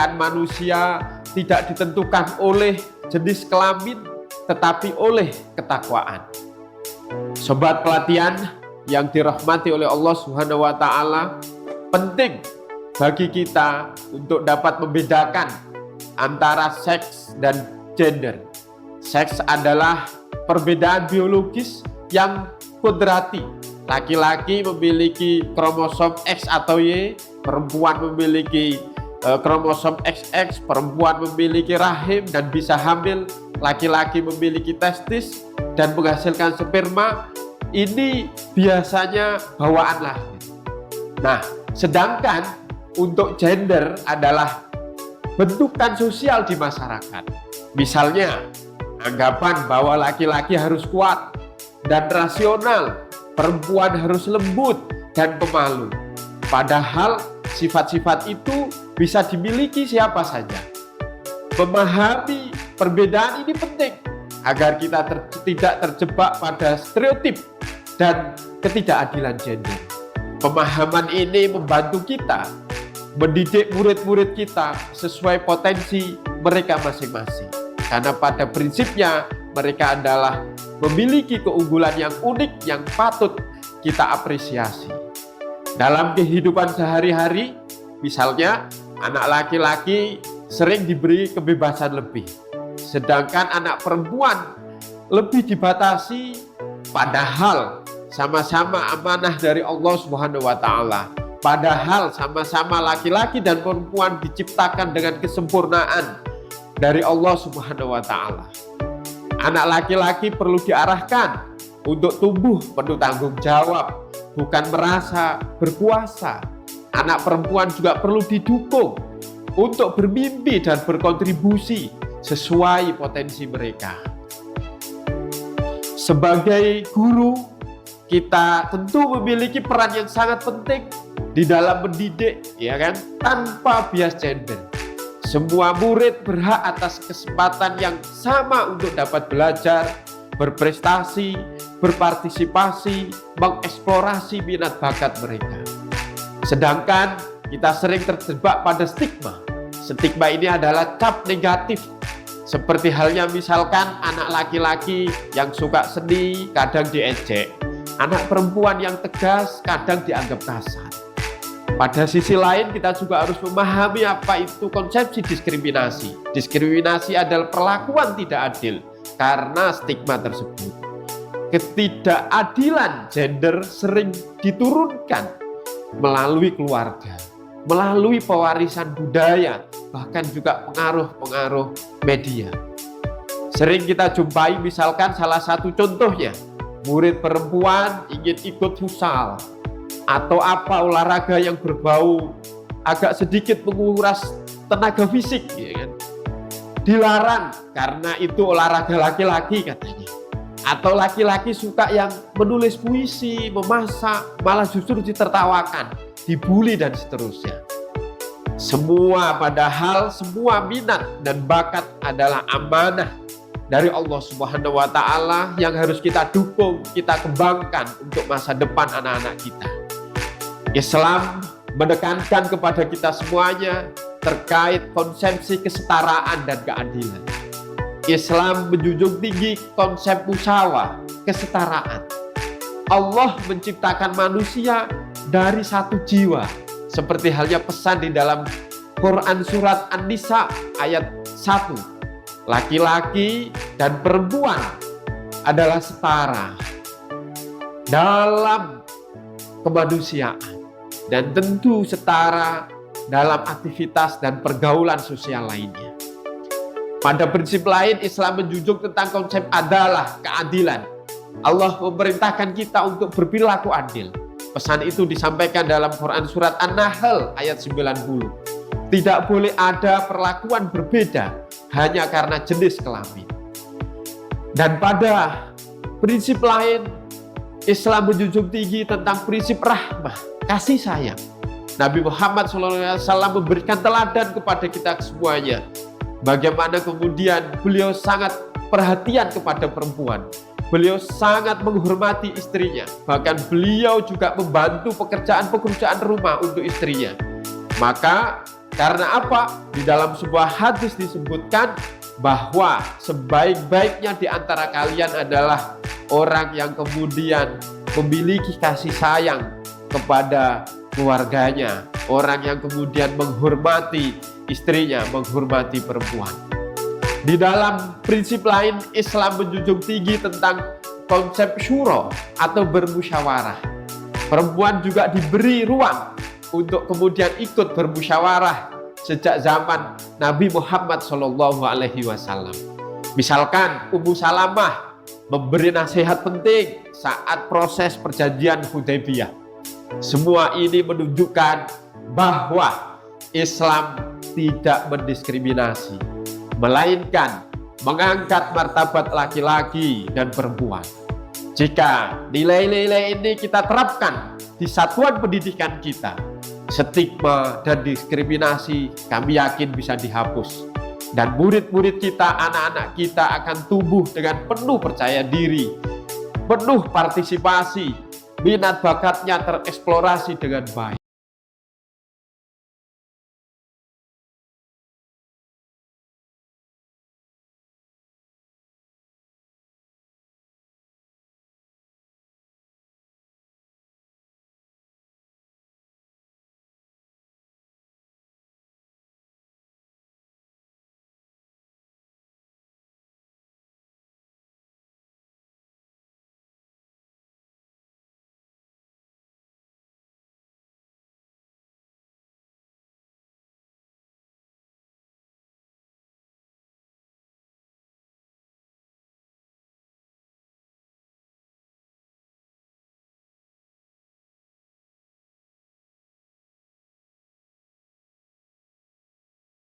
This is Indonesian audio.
kemuliaan manusia tidak ditentukan oleh jenis kelamin, tetapi oleh ketakwaan. Sobat pelatihan yang dirahmati oleh Allah Subhanahu wa Ta'ala, penting bagi kita untuk dapat membedakan antara seks dan gender. Seks adalah perbedaan biologis yang kodrati. Laki-laki memiliki kromosom X atau Y, perempuan memiliki kromosom XX, perempuan memiliki rahim dan bisa hamil, laki-laki memiliki testis dan menghasilkan sperma. Ini biasanya bawaan lahir. Nah, sedangkan untuk gender adalah bentukan sosial di masyarakat. Misalnya, anggapan bahwa laki-laki harus kuat dan rasional, perempuan harus lembut dan pemalu. Padahal sifat-sifat itu bisa dimiliki siapa saja. Memahami perbedaan ini penting agar kita tidak terjebak pada stereotip dan ketidakadilan gender. Pemahaman ini membantu kita mendidik murid-murid kita sesuai potensi mereka masing-masing. Karena pada prinsipnya mereka adalah memiliki keunggulan yang unik yang patut kita apresiasi. Dalam kehidupan sehari-hari, misalnya anak laki-laki sering diberi kebebasan lebih, sedangkan anak perempuan lebih dibatasi, padahal sama-sama amanah dari Allah Subhanahu wa Ta'ala. Padahal sama-sama laki-laki dan perempuan diciptakan dengan kesempurnaan dari Allah Subhanahu wa Ta'ala. Anak laki-laki perlu diarahkan untuk tumbuh penuh tanggung jawab, bukan merasa berkuasa. Anak perempuan juga perlu didukung untuk bermimpi dan berkontribusi sesuai potensi mereka. Sebagai guru, kita tentu memiliki peran yang sangat penting di dalam mendidik, ya kan, tanpa bias gender. Semua murid berhak atas kesempatan yang sama untuk dapat belajar, berprestasi, berpartisipasi, mengeksplorasi minat bakat mereka. Sedangkan kita sering terjebak pada stigma. Stigma ini adalah cap negatif. Seperti halnya misalkan anak laki-laki yang suka seni kadang diejek. Anak perempuan yang tegas kadang dianggap kasar. Pada sisi lain kita juga harus memahami apa itu konsepsi diskriminasi. Diskriminasi adalah perlakuan tidak adil karena stigma tersebut. Ketidakadilan gender sering diturunkan melalui keluarga, melalui pewarisan budaya, bahkan juga pengaruh-pengaruh media. Sering kita jumpai misalkan salah satu contohnya, murid perempuan ingin ikut futsal atau apa olahraga yang berbau agak sedikit menguras tenaga fisik, ya kan? Dilarang karena itu olahraga laki-laki katanya. Atau laki-laki suka yang menulis puisi, memasak, malah justru ditertawakan, dibully dan seterusnya. Padahal semua minat dan bakat adalah amanah dari Allah Subhanahu wa Ta'ala yang harus kita dukung, kita kembangkan untuk masa depan anak-anak kita. Islam menekankan kepada kita semuanya terkait konsepsi kesetaraan dan keadilan. Islam menjunjung tinggi konsep musyawarah, kesetaraan. Allah menciptakan manusia dari satu jiwa, seperti halnya pesan di dalam Quran surat An-Nisa ayat 1. Laki-laki dan perempuan adalah setara dalam kemanusiaan dan tentu setara dalam aktivitas dan pergaulan sosial lainnya. Pada prinsip lain, Islam menjunjung tentang konsep adalah keadilan. Allah memerintahkan kita untuk berperilaku adil. Pesan itu disampaikan dalam Quran surat An-Nahl ayat 90. Tidak boleh ada perlakuan berbeda hanya karena jenis kelamin. Dan pada prinsip lain, Islam menjunjung tinggi tentang prinsip rahmah, kasih sayang. Nabi Muhammad SAW memberikan teladan kepada kita semuanya. Bagaimana kemudian beliau sangat perhatian kepada perempuan. Beliau sangat menghormati istrinya. Bahkan beliau juga membantu pekerjaan-pekerjaan rumah untuk istrinya. Maka Karena apa? Di dalam sebuah hadis disebutkan bahwa sebaik-baiknya di antara kalian adalah orang yang kemudian memiliki kasih sayang kepada keluarganya, orang yang kemudian menghormati istrinya, menghormati perempuan. Di dalam prinsip lain, Islam menjunjung tinggi tentang konsep syuro atau bermusyawarah. Perempuan juga diberi ruang untuk kemudian ikut bermusyawarah sejak zaman Nabi Muhammad SAW. Misalkan Ummu Salamah memberi nasihat penting saat proses perjanjian Hudaybiyah. Semua ini menunjukkan bahwa Islam tidak mendiskriminasi, melainkan mengangkat martabat laki-laki dan perempuan. Jika nilai-nilai ini kita terapkan di satuan pendidikan kita, stigma dan diskriminasi kami yakin bisa dihapus. Dan murid-murid kita, anak-anak kita akan tumbuh dengan penuh percaya diri, penuh partisipasi, minat bakatnya tereksplorasi dengan baik.